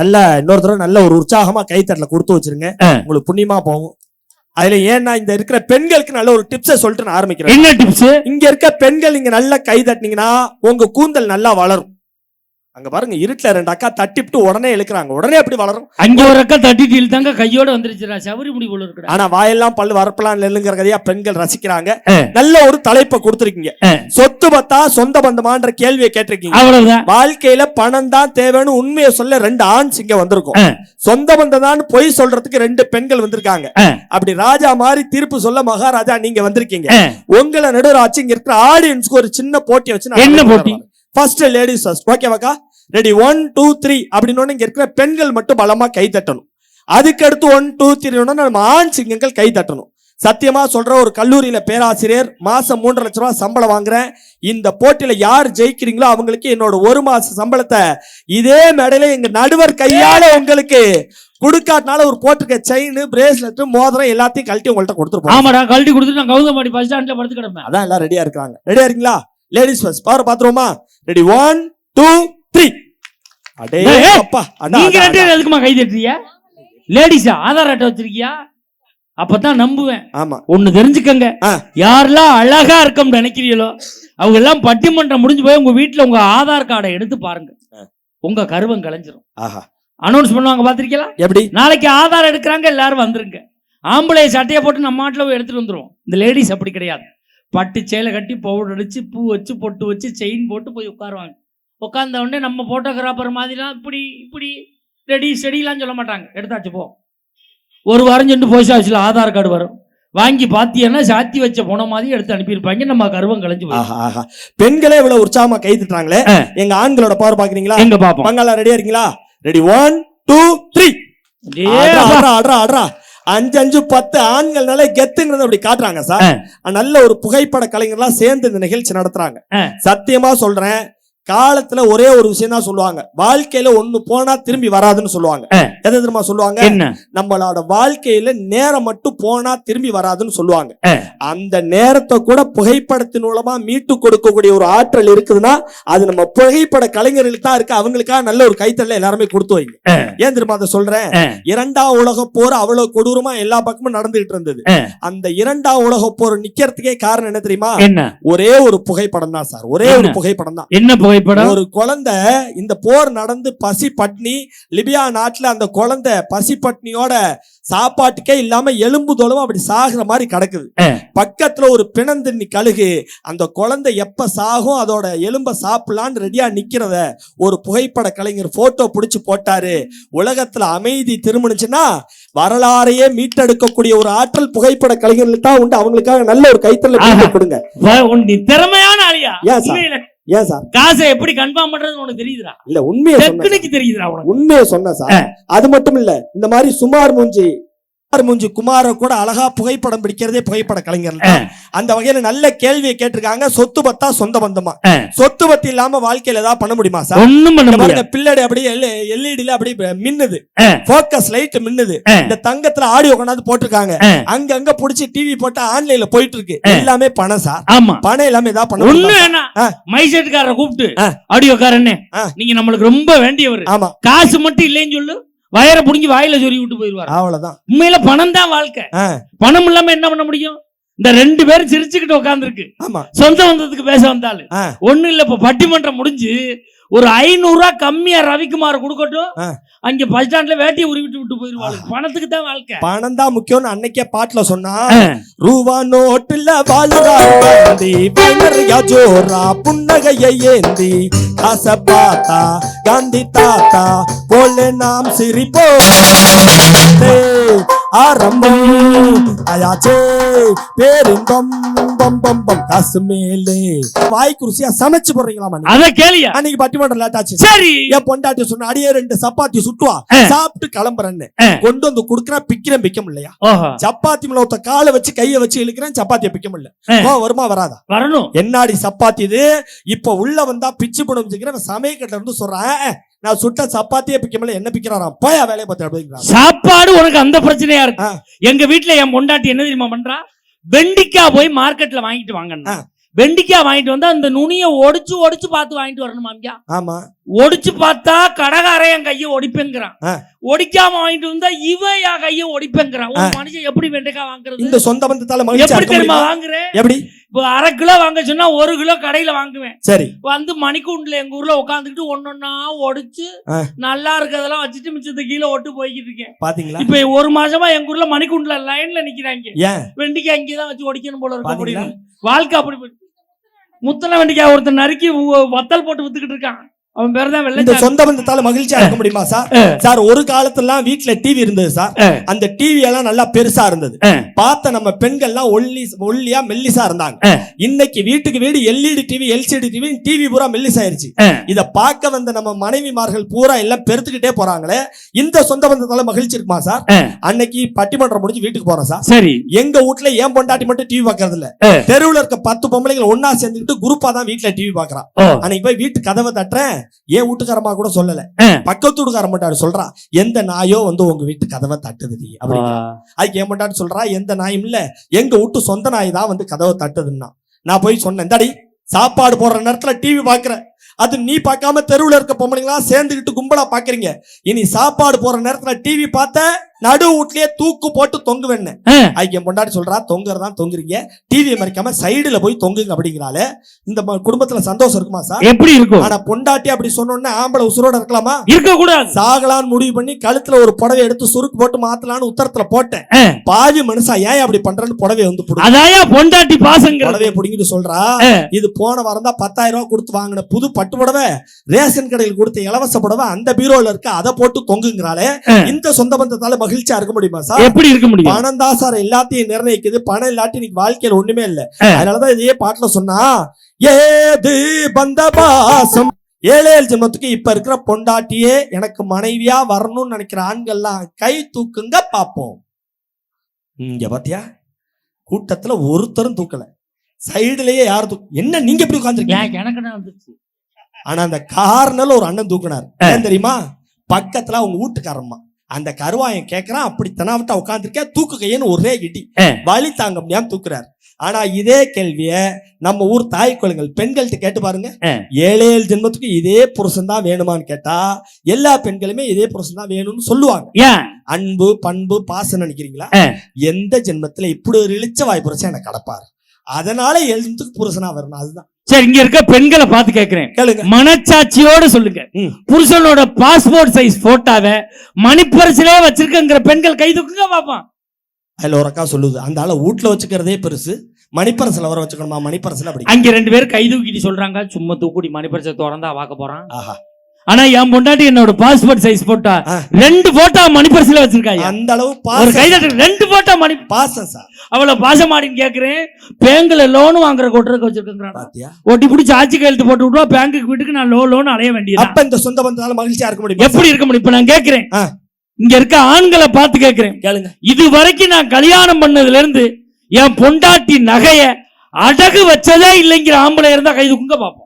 நல்ல இன்னொரு தடவை நல்ல ஒரு உற்சாகமா கைத்தட்டல கொடுத்து வச்சிருங்க, உங்களுக்கு புண்ணியமா போகும். அதுல ஏன்னா இந்த இருக்கிற பெண்களுக்கு நல்ல ஒரு டிப்ஸை சொல்லிட்டு நான் ஆரம்பிக்கிறேன். என்ன டிப்ஸ்? இங்க இருக்க பெண்கள் இங்க நல்லா கை தட்டினீங்கன்னா உங்க கூந்தல் நல்லா வளரும். அங்க பாருங்க, இருட்டுல ரெண்டு அக்கா தட்டிவிட்டு உடனே இழுக்கிறாங்க, உடனே எப்படி வளரும்? அங்க ஒரு அக்கா தட்டிட்டு இழுத்தாங்க, கையோட வந்துருச்சுடா, சவரி முடி போல இருக்கு. ஆனா வாயெல்லாம் பல்லு வரப்பலாம் நெல்லுங்கிற கதையா பெண்கள் ரசிக்கிறாங்க. நல்ல ஒரு தலைப்பை கொடுத்திருக்கீங்க. சொத்து பத்தா சொந்த பந்தமான்ற கேள்வியை கேட்டிருக்கீங்க. அவ்வளவுதான். வாழ்க்கையில பணம் தான் தேவைன்னு உண்மையை சொல்ல ரெண்டு ஆண்ஸ் இங்க வந்திருக்கும். சொந்த பந்தம் தான் பொய் சொல்றதுக்கு ரெண்டு பெண்கள் வந்திருக்காங்க. அப்படி ராஜா மாதிரி தீர்ப்பு சொல்ல மகாராஜா நீங்க வந்திருக்கீங்க. உங்களை நடுவர் ஆச்சு இங்க இருக்கிற ஆடியன்ஸ்க்கு ஒரு சின்ன போட்டி வச்சு. என்ன போட்டி? First ladies first. ஓகேவாக்கா? ரெடி 1 2 3 அப்படின்னு இங்க இருக்கிற பெண்கள் மட்டும் பலமா கை தட்டணும். அதுக்கு அடுத்து 1 2 3 நம்ம ஆண் சிங்கங்கள் கை தட்டணும். சத்தியமா சொல்ற, ஒரு கல்லூரியில பேராசிரியர், மாசம் 3.5 லட்சம் ரூபாய் சம்பளம் வாங்குறேன். இந்த போட்டியில யார் ஜெயிக்கிறீங்களோ அவங்களுக்கு என்னோட 1 மாச சம்பளத்தை இதே மேடையில எங்க நடுவர் கையால உங்களுக்கு குடுக்காட்டினால ஒரு போட்டுக்க செயின், பிரேஸ்லெட், மோதிரம் எல்லாத்தையும் கழட்டி உங்கள்ட்ட கொடுத்துருப்போம். ஆமாடா, கழட்டி கொடுத்துட்டு நான் கௌதமாடி பஸ் ஸ்டாண்ட்ல படுத்து கிடப்பேன். அதான் எல்லாம் ரெடியா இருக்காங்க. ரெடியா இருக்கீங்களா? Ladies first. பவர் பாத்துருவோமா? ரெடி 1 2 3. அடே அப்பா, நீங்க ரெண்டு பேரும் எதுக்குமா கை தட்டுறீங்க? லேடிஸா ஆதார் அட்டை வச்சிருக்கியா? அப்பதான் நம்புவேன். ஆமா, ஒண்ணு தெரிஞ்சுக்கங்க, யாரெல்லாம் அழகா இருக்கோம்னு நினைக்கிறீங்களோ அவங்க எல்லாம் பட்டிமன்றம் முடிஞ்சு போய் உங்க வீட்டுல உங்க ஆதார் கார்டை எடுத்து பாருங்க, உங்க கருவம் கலைஞ்சிரும். ஆஹா, அனௌன்ஸ் பண்ணுவாங்க, பாத்திருக்கீங்களா? எப்படி? நாளைக்கு ஆதார் எடுக்கிறாங்க, எல்லாரும் வந்துருங்க. ஆம்பளை சட்டையை போட்டு நம்ம நாட்டுல போய் எடுத்துட்டு வந்துருவோம். இந்த லேடிஸ் அப்படி கிடையாது. பட்டு சேலை கட்டி பவுடர் அடிச்சு பூ வச்சு பொட்டு வச்சு செயின் போட்டு போய் உட்காருவாங்க. உட்கார்ந்த உடனே நம்ம போட்டோகிராஃபர் மாதிரிலாம் இப்படி இப்படி ரெடி செடிலாம் சொல்ல மாட்டாங்க. எடுத்தாச்சு போ. ஒரு வாரம் சென்று போஸ்ட் ஆஃபீஸில் ஆதார் கார்டு வரும், வாங்கி பாத்தியன்னா சாத்தி வச்ச போன மாதிரி எடுத்து அனுப்பியிருப்பாங்க. நம்ம கருவம் கலைஞ்சு போய். பெண்களே இவ்வளவு உற்சாகமா கை தட்டுறாங்களே, எங்க ஆண்களோட பவர் பாக்குறீங்களா? எங்க பாப்போம். பங்களா ரெடியா இருக்கீங்களா? ரெடி 1 2 3. ஆடுறா 5 5 10 ஆண்கள்னால கெத்துங்கிறத அப்படி காட்டுறாங்க சார். நல்ல ஒரு புகைப்பட கலைஞர்லாம் சேர்ந்து இந்த நிகழ்ச்சி நடத்துறாங்க. சத்தியமா சொல்றேன், காலத்துல ஒரே ஒரு விஷயம் தான் சொல்லுவாங்க, வாழ்க்கையில ஒண்ணு போனா திரும்பி வராதுன்னு சொல்லுவாங்க. எதை தெரியுமா சொல்லுவாங்க? நம்மளோட வாழ்க்கையில நேரம் மட்டும் போனா திரும்பி வராதுன்னு சொல்லுவாங்க. அந்த நேரத்தை கூட புகைப்படத்தின் மூலமா மீட்டு கொடுக்கக்கூடிய ஒரு ஆற்றல் இருக்குதுன்னா அது நம்ம புகைப்பட கலைஞர்களுக்கு தான் இருக்கு. அவங்களுக்காக நல்ல ஒரு கைத்தல்ல எல்லாருமே கொடுத்து வைங்க. ஏன் தெரியுமா அதை சொல்றேன்? 2ஆம் உலக போர் அவ்வளவு கொடூரமா எல்லா பக்கமும் நடந்துகிட்டு இருந்தது. அந்த 2ஆம் உலக போர் நிக்கிறதுக்கே காரணம் என்ன தெரியுமா? ஒரே ஒரு புகைப்படம் தான் சார். ஒரே ஒரு புகைப்படம் தான். என்ன? ஒரு குழந்தை இந்த போர் நடந்து பசி பட்னி, லிபியா நாட்டுல அந்த குழந்தை பசி பட்னியோட சாப்பாட்டுக்கே இல்லாம எலும்பு தோலும் அப்படி சாகுற மாதிரி கிடக்குது. பக்கத்துல ஒரு பிணந்தண்ணி கழுகு அந்த குழந்தை எப்ப சாகும் அதோட எலும்ப சாப்பிடலான்னு ரெடியா நிக்கிறத ஒரு புகைப்பட கலைஞர் போட்டோ பிடிச்சு போட்டாரு. உலகத்துல அமைதி திரும்பினுச்சுன்னா வரலாறையே மீட்டெடுக்கக்கூடிய ஒரு ஆற்றல் புகைப்பட கலைஞர்களுக்கு தான் உண்டு. அவங்களுக்காக நல்ல ஒரு கைத்தல கொடுங்க. திறமையான ஆளியா? ஏன் சார் காசை எப்படி கன்ஃபார்ம் பண்றது உனக்கு தெரியுதுடா? இல்ல, உண்மையை டெக்னிக் தெரியுதுடா உனக்கு? உண்மையை சொன்ன சார். அது மட்டும் இல்ல, இந்த மாதிரி சுமார் மூஞ்சி குமார கூட அழகா புகைப்படம் பிடிக்கிறதே புகைப்பட கலைஞர். அந்த வகையில நல்ல கேள்வியை கேட்டிருக்காங்க. சொத்து பத்தா சொந்த பந்தமா? சொத்து பத்தி இல்லாம வாழ்க்கையில ஏதாவது பண்ண முடியுமா சார்? ஒண்ணும் பண்ண முடியாது. பிள்ளை அப்படியே எல்இடில அப்படியே மின்னுது, போக்கஸ் லைட் மின்னுது. இந்த தங்கத்துல ஆடியோ கொண்டாந்து போட்டிருக்காங்க, அங்க புடிச்சு டிவி போட்டா ஆன்லைன்ல போயிட்டு இருக்கு. எல்லாமே பணம் சார். ஆமா, பணம் எல்லாமே ஏதாவது பண்ண முடியும். மைசெட்காரரை கூப்பிட்டு ஆடியோக்காரனே நீங்க நம்மளுக்கு ரொம்ப வேண்டியவர், ஆமா காசு மட்டும் இல்லைன்னு சொல்லு, வயரை புடிங்கி வாயில சொல்லி விட்டு போயிருவாரு. அவ்வளவுதான். உண்மையில பணம் தான் வாழ்க்கை. பணம் இல்லாம என்ன பண்ண முடியும்? இந்த 2 பேரும் சிரிச்சுக்கிட்டு உட்கார்ந்து இருக்கு. சொந்த பந்தத்துக்கு பேச வந்தாலும் ஒண்ணு இல்ல. இப்ப பட்டிமன்றம் முடிஞ்சு ஒரு 500 ரூபாய் கம்மியா ரவிக்குமார் கொடுக்கட்டும், அங்க பஸ் ஸ்டாண்ட்ல வேட்டியை உருவிட்டு விட்டு போயிருவாங்க. பணத்துக்கு தான் வாழ்க்கை. பணம் தான் முக்கியம். அன்னைக்கே பாட்டுல சொன்னா, ரூபா நோட்டுல ஜோரா புன்னகையை ஏந்தி காசை பார்த்தா காந்தி தாத்தா போல நாம் சிரிப்போம். ஆரம்பம் ஆயாச்சே பேரின்பம் பம் பம் பம் காசு மேலே. வாய்க்கு ருசியா சமைச்சு போடுறீங்களா? அத கேளியா? அன்னைக்கு பட்டிமன்றம் லேட் ஆச்சு. சரி, என் பொண்டாட்டி சொன்ன அடியே 2 சப்பாத்தி சுட்டுவா, சாப்பிட்டு கிளம்புறேன்னு கொண்டு வந்து குடுக்கறா. பிக்க முடியலையா? சப்பாத்தி மேல ஒருத்த காலை வச்சு கையை வச்சு இழுக்கிறேன், சப்பாத்தியை பிக்க முடியல. வருமா வராதா? வரணும். என்னாடி சப்பாத்தி இது? இப்ப உள்ள வந்தா பிச்சு போடும் சமயக்கட்ட இருந்து சொல்றேன், நான் சுட்ட சப்பாத்தியே பிக்க முடியல, என்ன பிக்கிறாராம், போயா வேலையை பார்த்து. சாப்பாடு உனக்கு அந்த பிரச்சனையா இருக்கு. எங்க வீட்டுல என் பொண்டாட்டி என்ன தெரியுமா பண்றா? வெண்டிக்காய் போய் மார்க்கெட்ல வாங்கிட்டு வாங்க. வெண்டிக்காய் வாங்கிட்டு வந்தா அந்த நுனியை ஒடிச்சு ஒடிச்சு பார்த்து வாங்கிட்டு வரணுமா ஐயா? ஆமா. ஒடிச்சு பார்த்தா கடைக்காரன் என் கையை ஒடிப்பேங்கிறான். ஒடிக்காம வாங்கிட்டு வந்தா இவன் என் கையை ஒடிப்பேங்கிறான். ஒரு மனுஷன் எப்படி வெண்டைக்காய் வாங்குறது? இந்த சொந்த பந்தத்தால எப்படி தெரியுமா வாங்குறேன்? எப்படி? இப்போ 1/2 கிலோ வாங்க சொன்னா 1 கிலோ கடையில வாங்குவேன். சரி. வந்து மணிக்கூண்டுல எங்க ஊர்ல உட்காந்துக்கிட்டு ஒன்னொன்னா ஒடிச்சு நல்லா இருக்கிறதெல்லாம் வச்சுட்டு மிச்சத்தை கீழே ஒட்டு போய்கிட்டு இருக்கேன். பாத்தீங்களா? இப்ப 1 மாசமா எங்க ஊர்ல மணிக்கூண்டுல லைன்ல நிக்கிறாங்க. வெண்டிக்காய் இங்கதான் வச்சு ஒடிக்கணும் போல இருக்க முடியும். வாழ்க்கை அப்படி முத்தன வெண்டிக்காய் ஒருத்தன் நறுக்கி வத்தல் போட்டு வித்துக்கிட்டு இருக்கான். அவன் பேர் தான் வெள்ளை. சொந்த பந்தத்தால மகிழ்ச்சியா இருக்க முடியுமா சார்? சார், ஒரு காலத்துல வீட்டுல டிவி இருந்தது சார். அந்த டிவி எல்லாம் நல்லா பெருசா இருந்தது. பார்த்த நம்ம பெண்கள்லாம் ஒல்லியா மெல்லிசா இருந்தாங்க. இன்னைக்கு வீட்டுக்கு வீடு LED TV, LCD TV, TV பூரா மெல்லிசாயிருச்சு. இத பார்க்க வந்த நம்ம மனைவிமார்கள் பூரா எல்லாம் பெருத்துக்கிட்டே போறாங்களே. இந்த சொந்த பந்தத்தால மகிழ்ச்சி இருக்குமா சார்? அன்னைக்கு பட்டிமன்றம் முடிஞ்சு வீட்டுக்கு போறோம் சார். சரி. எங்க வீட்டுல ஏன் பொண்டாட்டி மட்டும் டிவி பாக்குறது இல்ல. தெருவுல இருக்க 10 பொம்பளைகள் ஒன்னா சேர்ந்துக்கிட்டு குரூப்பா தான் வீட்டுல டிவி பாக்குறான். அன்னைக்கு போய் வீட்டு கதவை தட்டுறேன். ஏன் வீட்டுக்காரமா கூட சொல்லல, பக்கத்து வீட்டுக்கார மாட்டாரு சொல்றா, எந்த நாயோ வந்து உங்க வீட்டு கதவை தட்டுது அப்படி. அதுக்கு ஏன் மாட்டாரு சொல்றா, எந்த நாயும் இல்ல, எங்க வீட்டு சொந்த நாய் தான் வந்து கதவை தட்டுதுன்னா. நான் போய் சொன்னேன், இந்தாடி சாப்பாடு போடுற நேரத்துல டிவி பாக்குற, அது நீ பார்க்காம தெருவுல இருக்க பொம்பளைங்களா சேர்ந்துக்கிட்டு கும்பலா பாக்குறீங்க. இனி சாப்பாடு போற நேரத்துல டிவி பார்த்த நடு வீட்லயே தூக்கு போட்டு தொங்குவேன்னு. ஐக்கியம் பொண்டாட்டி சொல்றா, தொங்குறதா தொங்குறீங்க, டிவியை மறைக்காம சைடுல போய் தொங்குங்க அப்படிங்கிறாலே. இந்த குடும்பத்துல சந்தோஷம் இருக்குமா சார்? எப்படி இருக்கும்? ஆனா பொண்டாட்டி அப்படி சொன்னோன்னா ஆம்பளை உசுரோட இருக்கலாமா? இருக்க கூடாது. சாகலான்னு முடிவு பண்ணி கழுத்துல ஒரு புடவை எடுத்து சுருக்கு போட்டு மாத்தலான்னு உத்தரத்துல போட்டேன். பாவி மனுஷா ஏன் அப்படி பண்றேன்னு புடவை வந்து பொண்டாட்டி பாசங்க புடவையை புடிங்கிட்டு சொல்றா, இது போன வாரம் தான் 10,000 ரூபாய் கொடுத்து வாங்கின புது பட்டு புடவை, ரேஷன் கடையில் கொடுத்த இலவச புடவை, அந்த பீரோல இருக்க அதை போட்டு தொங்குங்கிறாலே. இந்த சொந்த பந்தத்தால மகிழ்ச்சியா இருக்க முடியுமா சார்? எப்படி இருக்க முடியும்? பணம் தான் சார் எல்லாத்தையும் நிர்ணயிக்குது. பணம் இல்லாட்டி இன்னைக்கு வாழ்க்கையில ஒண்ணுமே இல்ல. அதனாலதான் இதே பாட்டுல சொன்னா, ஏது பந்த பாசம் 7 ஜென்மத்துக்கு இப்ப இருக்கிற பொண்டாட்டியே எனக்கு மனைவியா வரணும்னு நினைக்கிற ஆண்கள்லாம் கை தூக்குங்க பாப்போம். இங்க பாத்தியா, கூட்டத்துல ஒருத்தரும் தூக்கல, சைடுலயே யாரும் என்ன நீங்க எப்படி உட்கார்ந்துருக்கீங்க? எனக்கு ஆனா அந்த கார்னர்ல ஒரு அண்ணன் தூக்குனார். ஏன் தெரியுமா? பக்கத்துல அவங்க வீட்டுக்காரம்மா அந்த கருவாயன் கேக்குறான், அப்படி தனாவிட்டா உட்காந்துருக்க, தூக்கு கையன்னு ஒரே இடி, வலி தாங்க முடியாம தூக்குறாரு. ஆனா இதே கேள்விய நம்ம ஊர் தாய் குழந்தைகள் பெண்கள்கிட்ட கேட்டு பாருங்க. 7 ஜென்மத்துக்கு இதே புருஷன் தான் வேணுமான்னு கேட்டா எல்லா பெண்களுமே இதே புருஷன் தான் வேணும்னு சொல்லுவாங்க. அன்பு பண்பு பாசம் நினைக்கிறீங்களா? எந்த ஜென்மத்துல இப்படி ஒரு இழிச்ச வாய் புருஷன் எனக்கு கடப்பாரு, அதனால 7 ஜென்மத்துக்கு புருஷனா வரணும். அதுதான். சரி, இங்க இருக்க பெண்களை பார்த்து கேக்குறேன், கேளுங்க, மனச்சாட்சியோட சொல்லுங்க. புருஷனோட பாஸ்போர்ட் சைஸ் போட்டோவை மணிப்பரிசிலே வச்சிருக்கிற பெண்கள் கை தூக்குங்க பாப்போம். அதுல ஒரு அக்கா சொல்லுது, அந்த ஆளை வீட்டுல வச்சுக்கிறதே பெருசு, மணிப்பரசில வர வச்சுக்கணுமா? மணிப்பரசில அப்படி அங்க 2 பேரும் கை தூக்கிட்டு சொல்றாங்க, சும்மா தூக்குடி மணிப்பரசை திறந்தா வாக்க போறான். ஆஹா. ஆனா என் பொண்டாட்டி என்னோட பாஸ்போர்ட் சைஸ் போட்டா 2 போட்டோ மணிப்பரிசில வச்சிருக்காங்க. அந்த அளவு ஒரு கையில 2 போட்டோ மணி பாசம் சார். அவ்வளவு பாசமாடின்னு கேக்குறேன். பேங்க்ல லோன் வாங்குற கொட்டுறதுக்கு வச்சிருக்கேன். ஒட்டி பிடிச்சி ஆட்சி கையெழுத்து போட்டு விட்டுவா, பேங்க்கு வீட்டுக்கு நான் லோன் அலைய வேண்டியது. அப்ப இந்த சொந்த பந்தத்தால மகிழ்ச்சியா இருக்க முடியும்? எப்படி இருக்க முடியும்? இப்ப நான் கேக்குறேன், இங்க இருக்க ஆண்களை பார்த்து கேக்குறேன், கேளுங்க, இது வரைக்கும் நான் கல்யாணம் பண்ணதுல இருந்து என் பொண்டாட்டி நகைய அடகு வச்சதே இல்லைங்கிற ஆம்பளை இருந்தா கை தூக்குங்க பாப்போம்.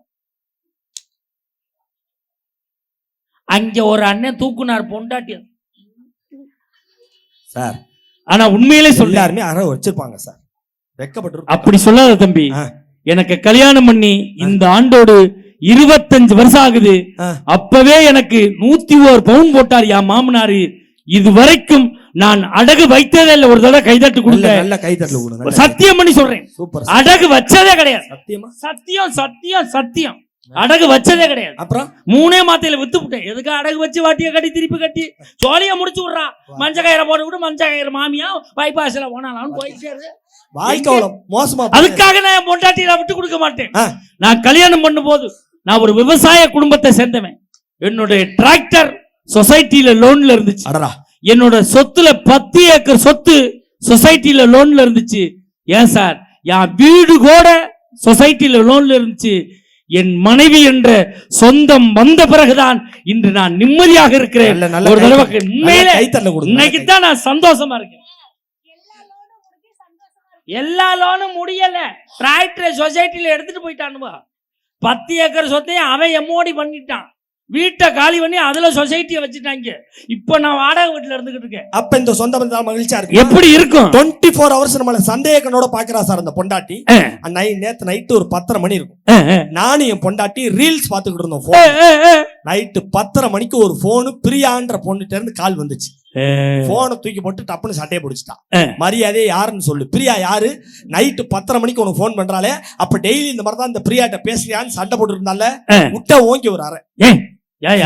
அங்க ஒரு அண்ணன் தூக்குனார் பொண்டாட்டி சார். ஆனா உண்மையிலே சொல்ல எல்லாருமே அற வச்சிருப்பாங்க சார், வெக்கப்பட்டு. அப்படி சொல்லாத தம்பி, எனக்கு கல்யாணம் பண்ணி இந்த ஆண்டோடு 25 வருஷம் ஆகுது. அப்பவே எனக்கு 101 பவுன் போட்டார் என் மாமனாரு. இது வரைக்கும் நான் அடகு வைத்ததே இல்ல. ஒரு தடவை கைதட்டு கொடுங்க, சத்தியம் பண்ணி சொல்றேன், அடகு வச்சதே கிடையாது. சத்தியம் சத்தியம் சத்தியம், அடகு வச்சதே கிடையாது. அப்புறம் 3 மாத்தையில வித்து விட்டேன். எதுக்கு அடகு வச்சு வாட்டிய கட்டி திருப்பி கட்டி ஜோலியா முடிச்சு விடுறா. மஞ்ச கயிறை போட்டு விட்டு மஞ்ச கயிறு மாமியா பைபாஸ்ல போனாலும் போயிட்டே மோசமா. அதுக்காக நான் பொண்டாட்டியில விட்டு கொடுக்க மாட்டேன். நான் கல்யாணம் பண்ணும் போது நான் ஒரு விவசாய குடும்பத்தை சேர்ந்தவன். என்னுடைய டிராக்டர் சொசைட்டில லோன்ல இருந்துச்சு. என்னோட சொத்துல 10 ஏக்கர் சொத்து சொசைட்டில லோன்ல இருந்துச்சு. ஏன் சார், என் வீடு கூட சொசைட்டில லோன்ல இருந்துச்சு. என் மனைவி என்ற சொந்தம் வந்த பிறகுதான் இன்று நான் நிம்மதியாக இருக்கிறேன். ஒரு தடவை உண்மையிலே இன்னைக்கு தான் நான் சந்தோஷமா இருக்கேன். எல்லா லோனும் முடியல. டிராக்டர் சொசைட்டில எடுத்துட்டு போயிட்டானுவா. 10 ஏக்கர் சொத்தையும் அவன் எம்மோடி பண்ணிட்டான். வீட்டை காலி பண்ணி அதுல சொசைட்டியை வச்சுட்டாங்க. இப்ப நான் வாடகை வீட்டுல இருந்துகிட்டு இருக்கேன். அப்ப இந்த சொந்த பந்தத்தால மகிழ்ச்சியா இருக்கு. எப்படி இருக்கும்? 24 hours நம்மள சந்தேகனோட பாக்குறா சார் அந்த பொண்டாட்டி. நேத்து நைட்டு ஒரு 10:30 மணி இருக்கும். நானும் என் பொண்டாட்டி ரீல்ஸ் பாத்துக்கிட்டு இருந்தோம். நைட்டு 10:30 மணிக்கு ஒரு போனு பிரியான்ற பொண்ணுட்ட இருந்து கால் வந்துச்சு. போனை தூக்கி போட்டு டப்புன்னு சட்டையை பிடிச்சிட்டா. மரியாதையே யாருன்னு சொல்லு. பிரியா யாரு? நைட்டு 10:30 மணிக்கு உனக்கு போன் பண்றாளே, அப்ப டெய்லி இந்த மாதிரி தான் இந்த பிரியாட்ட பேசுறியான்னு சண்டை போட்டு இருந்தால முட்டை ஓங்கி ஒரு அரை.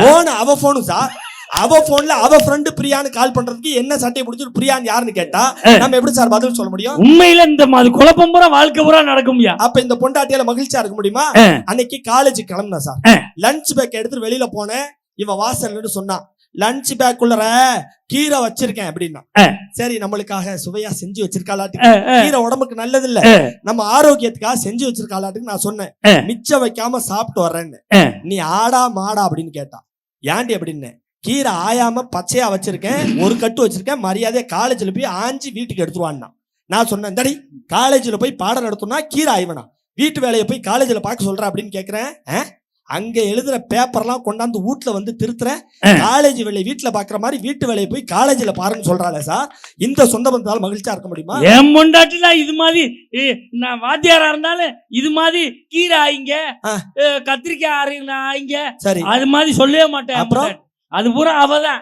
போன் அவ போனு சார். அவ போன்ல அவ ஃப்ரெண்டு பிரியான்னு கால் பண்றதுக்கு என்ன சட்டையை பிடிச்சிட்டு பிரியான்னு யாருன்னு கேட்டா நம்ம எப்படி சார் பதில் சொல்ல முடியும்? உண்மையில இந்த மாதிரி குழப்பம் பூரா வாழ்க்கை பூரா நடக்கும்யா. அப்ப இந்த பொண்டாட்டியால மகிழ்ச்சியா இருக்க முடியுமா? அன்னைக்கு காலேஜ் கிளம்புனா சார், லஞ்ச் பேக் எடுத்துட்டு வெளியில போனேன். இவன் வாசல்னு சொன்னான், லஞ்ச் பேக் உள்ளற கீரை வச்சிருக்கேன் அப்படின்னா. சரி, நம்மளுக்காக சுவையா செஞ்சு வச்சிருக்காளாட்டு, கீரை உடம்புக்கு நல்லது இல்ல, நம்ம ஆரோக்கியத்துக்காக செஞ்சு வச்சிருக்காளாட்டுக்கு நான் சொன்னேன், மிச்சம் வைக்காம சாப்பிட்டு வர்றேன்னு. நீ ஆடா மாடா அப்படின்னு கேட்டா. ஏன்டி அப்படின்னு, கீரை ஆயாம பச்சையா வச்சிருக்கேன், ஒரு கட்டு வச்சிருக்கேன், மரியாதையா காலேஜ்ல போய் ஆஞ்சி வீட்டுக்கு எடுத்துருவான்னா. நான் சொன்னேன், தடி காலேஜ்ல போய் பாடம் நடத்தணும்னா கீரை ஆய்வனா, வீட்டு வேலையை போய் காலேஜ்ல பார்க்க சொல்ற அப்படின்னு கேக்குறேன். அங்க எழுதுற பேப்பர்லாம் கொண்டாந்து வீட்டுல வந்து திருத்துற, காலேஜ் வேலையை வீட்டுல பாக்குற மாதிரி வீட்டு வேலையை போய் காலேஜ்ல பாருன்னு சொல்றாளே சார். இந்த சொந்த பந்தத்தால மகிழ்ச்சியா இருக்க முடியுமா? என் பொண்டாட்டில இது மாதிரி நான் வாத்தியாரா இருந்தாலும் இது மாதிரி கீரை ஆயிங்க, கத்திரிக்காய் ஆயிங்க, சரி அது மாதிரி சொல்லவே மாட்டேன். அப்புறம் அது பூரா அவதான்,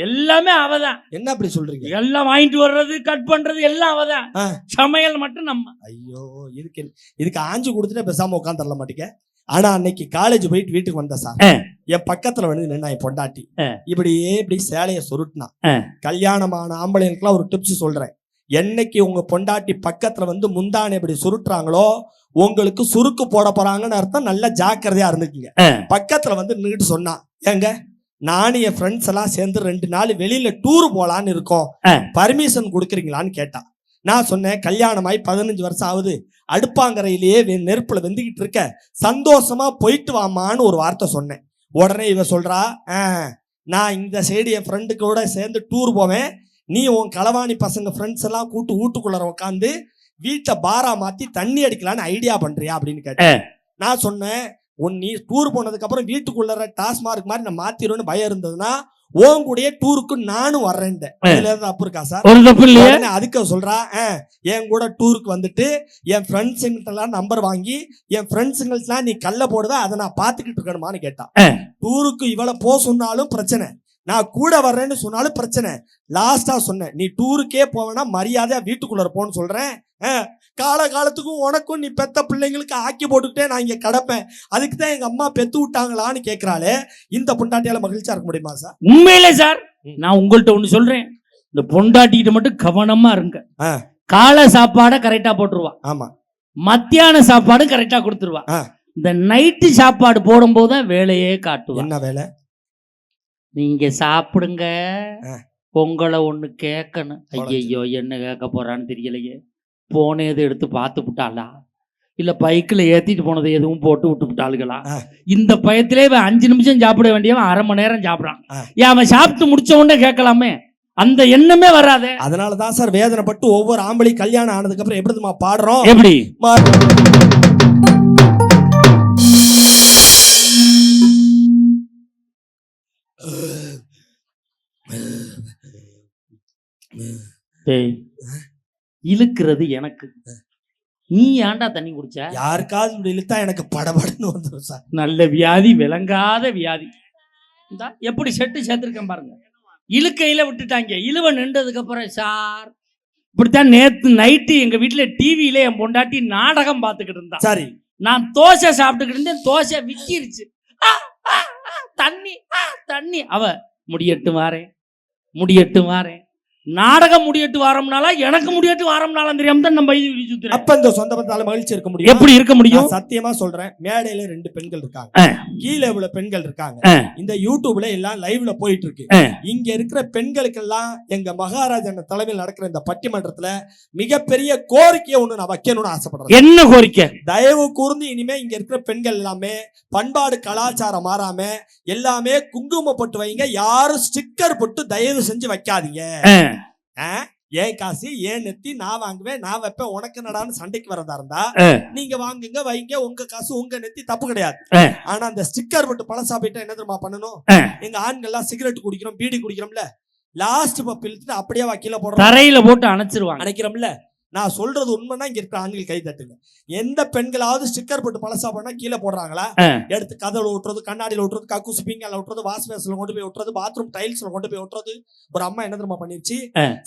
எல்லாமே அவதான். என்ன அப்படி சொல்றீங்க? எல்லாம் வாங்கிட்டு வர்றது, கட் பண்றது எல்லாம் அவதான். சமையல் மட்டும் நம்ம. ஐயோ, இதுக்கு ஆஞ்சு கொடுத்துட்டு பேசாம உட்காந்துடல மாட்டீங்க. ஆனா அன்னைக்கு காலேஜ் போயிட்டு வீட்டுக்கு வந்த சார், என் பக்கத்துல வந்து நின்னா என் பொண்டாட்டி இப்படி சேலைய சுருட்டினா. கல்யாணமான ஆம்பளைங்களுக்குலாம் ஒரு டிப்ஸ் சொல்றேன். என்னைக்கு உங்க பொண்டாட்டி பக்கத்துல வந்து முந்தானை இப்படி சுருட்டுறாங்களோ உங்களுக்கு சுருக்கு போட போறாங்கன்னு அர்த்தம். நல்ல ஜாக்கிரதையா இருந்துக்குங்க. பக்கத்துல வந்து நின்னுட்டு சொன்னா, ஏங்க நானும் என் ஃப்ரெண்ட்ஸ் எல்லாம் சேர்ந்து 2 நாள் வெளியில டூர் போலான்னு இருக்கோம், பர்மிஷன் கொடுக்குறீங்களான்னு கேட்டா. நான் சொன்னேன், கல்யாணமாயி 15 வருஷம் ஆகுது, அடுப்பாங்கரையிலேயே நெருப்புல வெந்துகிட்டு இருக்க, சந்தோஷமா போயிட்டு வாமான்னு ஒரு வார்த்தை சொன்னேன். உடனே இவ சொல்றா, நான் இந்த சைடு என் ஃப்ரெண்டு கூட சேர்ந்து டூர் போவேன், நீ உன் களவாணி பசங்க ஃப்ரெண்ட்ஸ் எல்லாம் கூட்டு வீட்டுக்குள்ள உட்காந்து வீட்டை பாரா மாத்தி தண்ணி அடிக்கலான்னு ஐடியா பண்றியா அப்படின்னு கேட்டேன். நான் சொன்னேன், நீ டூர் போனதுக்கு அப்புறம் வீட்டுக்குள்ள டாஸ்மார்க் மாதிரி நான் மாத்திருவேன்னு பயம் இருந்ததுன்னா உன் கூடய டூருக்கு நானும் வர்றேன். தப்பு இருக்கா சார்? அதுக்கு சொல்றா, என் கூட டூருக்கு வந்துட்டு என் ஃப்ரெண்ட்ஸுங்கிட்ட எல்லாம் நம்பர் வாங்கி என் ஃப்ரெண்ட்ஸுங்கெல்லாம் நீ கல்ல போடுத அதை நான் பாத்துக்கிட்டு இருக்கணுமான்னு கேட்டா. டூருக்கு இவளை போ சொன்னாலும் பிரச்சனை, நான் கூட வர்றேன்னு சொன்னாலும் பிரச்சனை. லாஸ்டா சொன்னேன், நீ டூருக்கே போவேன்னா மரியாதையா வீட்டுக்குள்ள போன்னு சொல்றேன். காலத்துக்கும் உனக்கும் நீ பெத்த பிள்ளைங்களுக்கு ஆக்கி போட்டுக்கிட்டே நான் இங்க கிடப்பேன், அதுக்கு தான் எங்க அம்மா பெத்து விட்டாங்களான்னு கேக்குறாளே. இந்த பொண்டாட்டியால மகிழ்ச்சியா இருக்க முடியுமா சார்? உண்மையிலே சார், நான் உங்கள்கிட்ட ஒண்ணு சொல்றேன், இந்த பொண்டாட்டிகிட்ட மட்டும் கவனமா இருங்க. காலை சாப்பாட கரெக்டா போட்டுருவா, ஆமா, மத்தியான சாப்பாடு கரெக்டா கொடுத்துருவா, இந்த நைட்டு சாப்பாடு போடும் போதுதான் வேலையே காட்டுவா. என்ன வேலை? நீங்க சாப்பிடுங்க, பொங்கலை ஒண்ணு கேட்கணும். ஐயோ என்ன கேட்க போறான்னு தெரியலையே, போனதை எடுத்து பார்த்து விட்டாளா, இல்ல பைக்கில் ஏத்திட்டு போனதை எதுவும் போட்டு விட்டு விட்டாளுகளா? இந்த பயத்திலே 5 நிமிஷம் சாப்பிட வேண்டியவன் 1/2 மணி நேரம் சாப்பிடான். அவன் சாப்பிட்டு முடிச்ச உடனே கேட்கலாமே, அந்த எண்ணமே வராது. அதனாலதான் சார் வேதனைப்பட்டு ஒவ்வொரு ஆம்பளை கல்யாணம் ஆனதுக்கு அப்புறம் எப்படிமா பாடுறோம்? எப்படி இழுக்கிறது எனக்கு, நீ ஏன்டா தண்ணி குடிச்ச? யாருக்காவது இழுத்தா எனக்கு படபடன்னு வந்துடும் சார். நல்ல வியாதி, விளங்காத வியாதி. எப்படி செட்டு சேர்த்திருக்கேன் பாருங்க. இழுக்கையில விட்டுட்டாங்க. இழுவ நின்றதுக்கு அப்புறம் சார் இப்படித்தான் நேத்து நைட்டு எங்க வீட்டுல டிவியில என் பொண்டாட்டி நாடகம் பார்த்துக்கிட்டு இருந்தா. சரி, நான் தோசை சாப்பிட்டுக்கிட்டு இருந்தேன், தோசை விக்கிருச்சு. தண்ணி தண்ணி, அவ முடியட்டு வாரேன் நாடகம் முடியட்டு வாரம்னால எனக்கு முடியட்டு வாரம்னாலும் தெரியாம தான் நம்ம சுத்துறேன். அப்ப இந்த சொந்த பந்தால மகிழ்ச்சி இருக்க முடியும்? எப்படி இருக்க முடியும்? சத்தியமா சொல்றேன், மேடையில 2 பெண்கள் இருக்காங்க, கீழே இவ்வளவு பெண்கள் இருக்காங்க. இந்த யூடியூப்ல எல்லாம் லைவ்ல போயிட்டு இருக்கு. இங்க இருக்கிற பெண்களுக்கெல்லாம் எங்க மகாராஜன் தலைமையில் நடக்கிற இந்த பட்டிமன்றத்துல மிகப்பெரிய கோரிக்கையை ஒண்ணு நான் வைக்கணும்னு ஆசைப்படுறேன். என்ன கோரிக்கை? தயவு கூர்ந்து இனிமே இங்க இருக்கிற பெண்கள் எல்லாமே பண்பாடு கலாச்சாரம் மாறாம எல்லாமே குங்குமப்பட்டு வைங்க, யாரும் ஸ்டிக்கர் போட்டு தயவு செஞ்சு வைக்காதீங்க. ஏன் காசு ஏன் நெத்தி நான் வாங்குவேன் நான் வைப்பேன் உனக்கு நடான்னு சண்டைக்கு வரதா இருந்தா நீங்க வாங்குங்க வைங்க உங்க காசு உங்க நெத்தி தப்பு கிடையாது. ஆனா அந்த ஸ்டிக்கர் போட்டு பழசா போயிட்டா என்ன தெரியுமா பண்ணணும்? எங்க ஆண்கள்லாம் சிகரெட் குடிக்கிறோம் பீடி குடிக்கிறோம்ல லாஸ்ட் பப் இழுத்துட்டு அப்படியே கீழே போடுறோம் தரையில போட்டு அணைச்சிருவாங்க அணைக்கிறோம்ல. நான் சொல்றது உண்மைன்னா இங்க இருக்கிற ஆண்கள் கை தட்டுங்க. எந்த பெண்களாவது ஸ்டிக்கர் போட்டு பழசா பண்ணா கீழே போடுறாங்களா? எடுத்து கதவுல விட்டுறது கண்ணாடியில விட்டுறது கக்கூசு பீங்கால விட்டுறது வாஷ் பேஸ்ல கொண்டு போய் விட்டுறது பாத்ரூம் டைல்ஸ்ல கொண்டு போய் விட்டுறது. ஒரு அம்மா என்ன தெரியுமா பண்ணிருச்சு?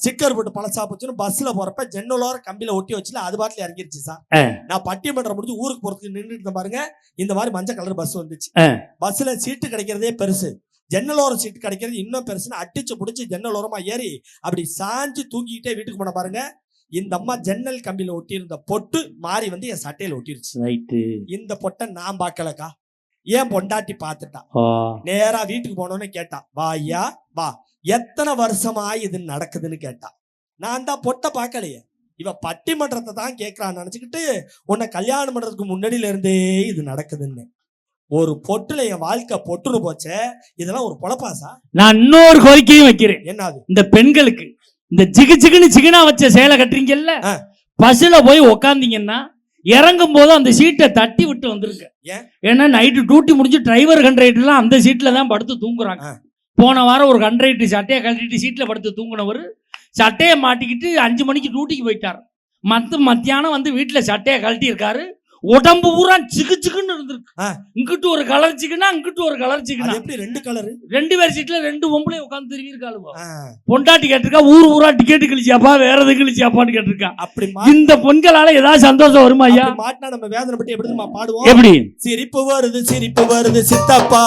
ஸ்டிக்கர் போட்டு பழசா போச்சுன்னு பஸ்ல போறப்ப ஜன்னலோர கம்பியில ஒட்டி வச்சுல அது பாட்டுல இறங்கிருச்சு சார். நான் பட்டிமன்றம் முடிஞ்சு ஊருக்கு போறதுக்கு நின்றுட்டு பாருங்க இந்த மாதிரி மஞ்சள் கலர் பஸ் வந்துச்சு. பஸ்ல சீட்டு கிடைக்கிறதே பெருசு ஜன்னலோர சீட்டு கிடைக்கிறது இன்னும் பெருசுன்னு அடிச்சு பிடிச்சி ஜன்னலோரமா ஏறி அப்படி சாஞ்சு தூங்கிக்கிட்டே வீட்டுக்கு போன பாருங்க இந்த அம்மா ஜன்னல் கம்பியில ஒட்டி இருந்த பொட்டு மாறி வந்து என் சட்டையில ஒட்டிருச்சு. இந்த பொட்டை நான் பாக்கலக்கா ஏன் பொண்டாட்டி பாத்துட்டா நேரா வீட்டுக்கு போனோன்னு கேட்டா வா ஐயா வா எத்தனை வருஷமா இது நடக்குதுன்னு கேட்டா. நான் தான் பொட்டை பாக்கலையே இவ பட்டிமன்றத்தை தான் கேட்கறான்னு நினைச்சுக்கிட்டு உன்னை கல்யாணம் பண்றதுக்கு முன்னாடியில இருந்தே இது நடக்குதுன்னு. ஒரு பொட்டுல என் வாழ்க்கை பொட்டுன்னு போச்சே இதெல்லாம் ஒரு பொழப்பாசா? நான் இன்னொரு கோரிக்கையும் வைக்கிறேன். என்னது? இந்த பெண்களுக்கு இந்த ஜிகுன்னு சிகனா வச்ச சேலை கட்டுறீங்கல்ல பஸ்ல போய் உக்காந்தீங்கன்னா இறங்கும் போது அந்த சீட்டை தட்டி விட்டு வந்துருங்க. ஏன்னா நைட்டு டியூட்டி முடிஞ்சு டிரைவர் கண்ட்ரைட்டர் எல்லாம் அந்த சீட்ல தான் படுத்து தூங்குறாங்க. போன வாரம் ஒரு கண்ட்ரைட்டர் சட்டையை கழட்டிட்டு சீட்ல படுத்து தூங்குனவர் சட்டையை மாட்டிக்கிட்டு 5 மணிக்கு டியூட்டிக்கு போயிட்டார். மத்தியானம் வந்து வீட்டுல சட்டையை கழட்டி இருக்காரு. உடம்பு பூரா சிக்குன்னு இருந்திருக்கு. இங்கிட்டு ஒரு கலர் சிக்கனா இங்கிட்டு ஒரு கலர் சிக்கனா. எப்படி 2 கலர்? 2 பேர் சீட்ல 2 பொம்பளை உட்கார்ந்து திரும்பி இருக்காளுவோ. பொண்டாட்டி கேட்டிருக்கா ஊர் ஊரா டிக்கெட் கிழிச்சியாப்பா வேற எது கிழிச்சியாப்பான்னு கேட்டிருக்கா. அப்படி இந்த பெண்களால ஏதாவது சந்தோஷம் வருமா ஐயா? மாட்டினா நம்ம வேதனை பற்றி எப்படி பாடுவோம்? எப்படி? சிரிப்பு வருது சித்தப்பா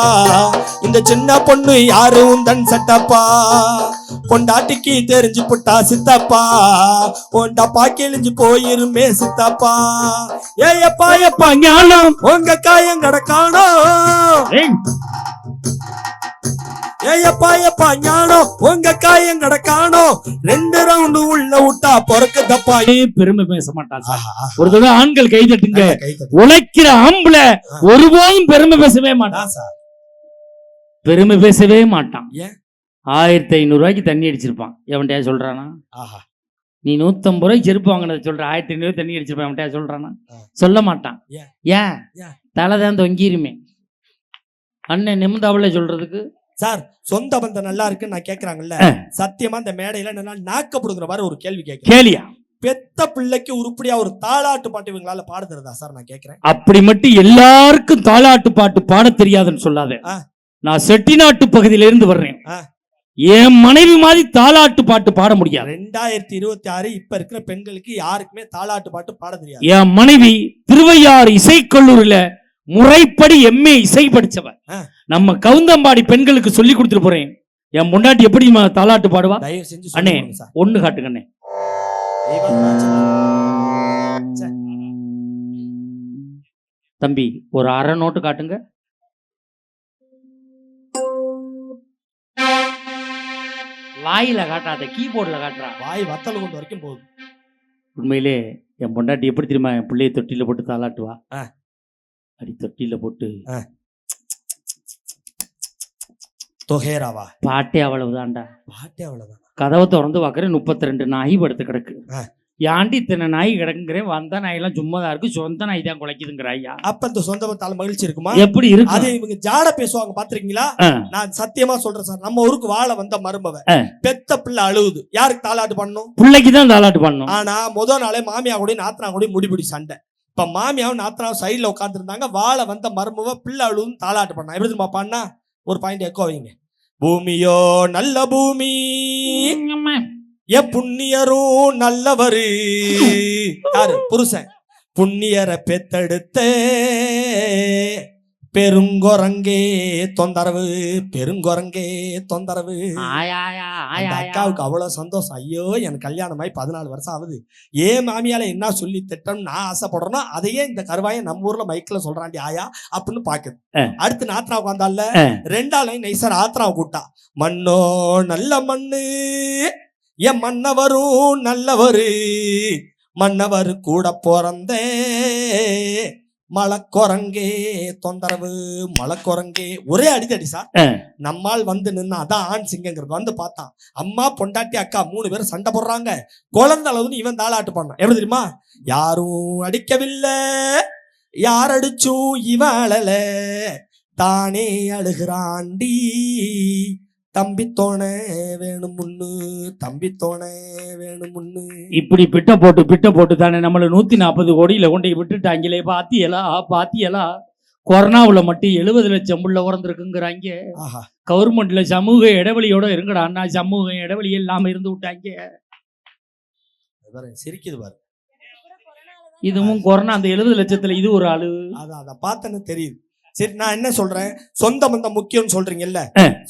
இந்த சின்ன பொண்ணு யாரு உந்தன் சட்டப்பா பொண்டாட்டிக்கு தெரிஞ்சு புட்டா சித்தப்பா உண்டப்பா கிழிஞ்சு போயிருமே சித்தப்பா ஏயப்பா எப்பா ஞானம் உங்க காயம் கடக்கானோ ஏயப்பா எப்பா ஞானம் உங்க காயம் கடக்கானோ 2 ரவுண்டு உள்ள விட்டா பொறுக்கு தப்பா. பெருமை பேச மாட்டான் ஒரு தடவை ஆண்கள் கை தட்டுங்க. உழைக்கிற ஆம்பளை ஒருபோதும் பெருமை பேசவே மாட்டான் சார். பெருமை பேசவே மாட்டான். 1500 ரூபாய்க்கு தண்ணி அடிச்சிருப்பான். எவன்டையா சொல்றானா? நீ 150 ரூபாய்க்கு செருப்பு வாங்கினதை சொல்ற 1500 தண்ணி அடிச்சிருப்பான். எவன்டையா சொல்றானா? சொல்ல மாட்டான். ஏன்? தலை தான் தொங்கிருமே. அண்ணன் நிமிந்தாவள சொல்றதுக்கு சார் சொந்த பந்தம் நல்லா இருக்குன்னு நான் கேக்குறாங்கல்ல சத்தியமா இந்த மேடையில என்ன நாக்கப்படுங்கிற மாதிரி ஒரு கேள்வி கேளியா? பெத்த பிள்ளைக்கு உருப்படியா ஒரு தாலாட்டு பாட்டு இவங்களால பாட தெரியுதா சார் நான் கேக்குறேன். அப்படி மட்டும் எல்லாருக்கும் தாலாட்டு பாட்டு பாட தெரியாதுன்னு சொல்லாத. நான் செட்டிநாட்டு பகுதியில இருந்து வர்றேன். என் மனைவி மாதிரி தாலாட்டு பாட்டு பாட முடியாது. 2026 இப்ப இருக்கிற பெண்களுக்கு யாருக்குமே தாலாட்டு பாட்டு பாட தெரியாது. என் மனைவி திருவையாறு இசைக்கல்லூரில முறைப்படி MA இசை படிச்சவ. நம்ம கவுந்தம்பாடி பெண்களுக்கு சொல்லி கொடுத்துட்டு போறேன். என் முன்னாடி எப்படி தாலாட்டு பாடுவா? அண்ணே ஒண்ணு காட்டுங்க அண்ணே. தம்பி ஒரு அரை நோட்டு காட்டுங்க. வாயில காட்டாத கீபோர்ட்ல காட்டுறா. வாய் வத்தல் கொண்டு வரைக்கும் போகுது. உண்மையிலே என் பொண்டாட்டி எப்படி தெரியுமா என் பிள்ளைய தொட்டில போட்டு தாளாட்டுவா. அடி தொட்டில போட்டு தொகையராவா பாட்டே அவ்வளவுதான்டா. பாட்டே அவ்வளவுதான். கதவை திறந்து பார்க்கறேன் 32 நாய் படுத்து கிடக்கு. ஏன்டி இத்தனை நாய் கிடக்குங்கிறேன். வந்த நாயெல்லாம் சும்மா தான் இருக்கு. சொந்த நாய் தான் குலைக்குதுங்கிற ஐயா. அப்ப இந்த சொந்த பத்தால மகிழ்ச்சி இருக்குமா? எப்படி இருக்கு? அது இவங்க ஜாட பேசுவாங்க பாத்திருக்கீங்களா? நான் சத்தியமா சொல்றேன் சார். நம்ம ஊருக்கு வாழ வந்த மருமவ பெத்த பிள்ளை அழுகுது. யாருக்கு தாலாட்டு பண்ணணும்? பிள்ளைக்கு தான் தாலாட்டு பண்ணணும். ஆனா முதல் நாளே மாமியா கூட நாத்தனா கூட முடிபிடி சண்டை. இப்ப மாமியாவும் நாத்தனாவும் சைட்ல உட்கார்ந்து இருந்தாங்க. வாழ வந்த மருமவ பிள்ளை அழுகுன்னு தாலாட்டு பண்ணா. எப்படி தெரியுமா பண்ணா? ஒரு பாயிண்ட் எக்கோ வைங்க. பூமியோ நல்ல பூமி புண்ணியரும் நல்லவரு. யாரு? புருஷன். புண்ணியரை பெத்தெடுத்த பெருங்கொரங்கே தொந்தரவு பெருங்கொரங்கே தொந்தரவு. அக்காவுக்கு அவ்வளவு சந்தோஷம். ஐயோ எனக்கு கல்யாணம் ஆகி 14 வருஷம் ஆகுது. ஏன் மாமியால என்ன சொல்லி திட்டம் நான் ஆசைப்படுறேன்னா அதையே இந்த கருவாயை நம்ம ஊர்ல மைக்ல சொல்றாண்டி ஆயா அப்படின்னு பாக்குது. அடுத்து நாத்ரா உட்காந்தால 2ஆம் லைன் நைசர் ஆத்ராவை கூட்டா. மண்ணோ நல்ல மண்ணு என் மன்னவரும் நல்லவரு மன்னவர் கூட பிறந்தே மலக்குரங்கே தொந்தரவு மலக்குரங்கே ஒரே அடிதடி சார். நம்மால் வந்து நின்னா அதான் ஆண் சிங்கங்கிறது. வந்து பார்த்தான் அம்மா பொண்டாட்டி அக்கா 3 பேரும் சண்டை போடுறாங்க. குழந்தை அளவுன்னு இவன் தாளாட்டு பண்ணான். எப்படி தெரியுமா? யாரும் அடிக்கவில்லை, யார் அடிச்சும் இவன் அழல, தானே அழுகிறாண்டி, தம்பித்தோண வேணும் முன்னு, தம்பித்தோண வேணும் முன்னு. இப்படி பிட்ட போட்டு தானே நம்மள 140 கோடியில கொண்டு விட்டுட்டாங்களே. பாத்தியலா கொரோனாவுல மட்டும் 70 லட்சம் புள்ள உறந்துருக்குங்கிறாங்க. கவர்மெண்ட்ல சமூக இடைவெளியோட இருங்கடா, சமூக இடைவெளி இல்லாம இருந்து விட்டாங்க. சிரிக்குது பாரு. இதுவும் கொரோனா அந்த 70 லட்சத்துல இது ஒரு ஆளு. அதான் பார்த்தேன்னு தெரியுது. சரி, நான் என்ன சொல்றேன், சொந்த பந்தம் முக்கியம் சொல்றீங்கல்ல,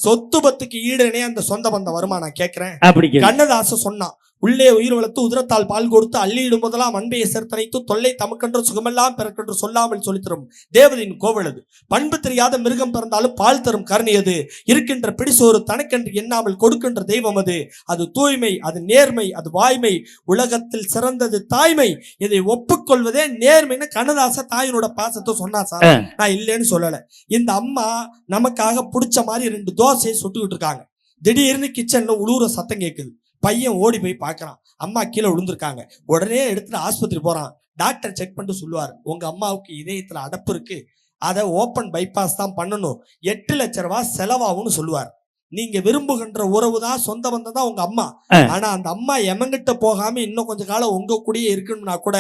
சொத்து பத்துக்கு ஈடுனே அந்த சொந்த பந்தம் வருமா நான் கேட்கிறேன். அப்படி கண்ணதாசன் சொன்னான், உள்ளே உயிர் வளர்த்து உதிரத்தால் பால் கொடுத்து அள்ளியிடும் போதெல்லாம் அன்பையை சேர்த்தனைத்து தொல்லை தமக்கென்று சுகமெல்லாம் பிறக்கென்று சொல்லாமல் சொல்லித்தரும் தேவதையின் கோவலது. பண்பு தெரியாத மிருகம் பிறந்தாலும் பால் தரும் கருணையது. இருக்கின்ற பிடிசோறு தனக்கென்று எண்ணாமல் கொடுக்கின்ற தெய்வம் அது. அது தூய்மை, அது நேர்மை, அது வாய்மை, உலகத்தில் சிறந்தது தாய்மை, இதை ஒப்புக்கொள்வதே நேர்மைன்னு கண்ணதாச தாயினோட பாசத்தை சொன்னா சார். நான் இல்லைன்னு சொல்லல. இந்த அம்மா நமக்காக பிடிச்ச மாதிரி 2 தோசையை சுட்டுக்கிட்டு இருக்காங்க. திடீர்னு கிச்சன்ல உழுவுற சத்தம் கேட்குது. பையன் ஓடி போய் பார்க்கறான், அம்மா கீழே விழுந்திருக்காங்க. உடனே எடுத்துட்டு ஆஸ்பத்திரி போறான். டாக்டர் செக் பண்ணிட்டு சொல்லுவார், உங்க அம்மாவுக்கு இதயத்துல அடப்பு இருக்கு, அதை ஓப்பன் பைபாஸ் தான் பண்ணணும், 8 லட்சம் ரூபாய் செலவாகும்னு சொல்லுவார். நீங்க விரும்புகின்ற உறவு தான் சொந்த பந்தம் தான் உங்க அம்மா. ஆனா அந்த அம்மா எமங்கிட்ட போகாம இன்னும் கொஞ்ச காலம் உங்க கூடயே இருக்கணும்னா கூட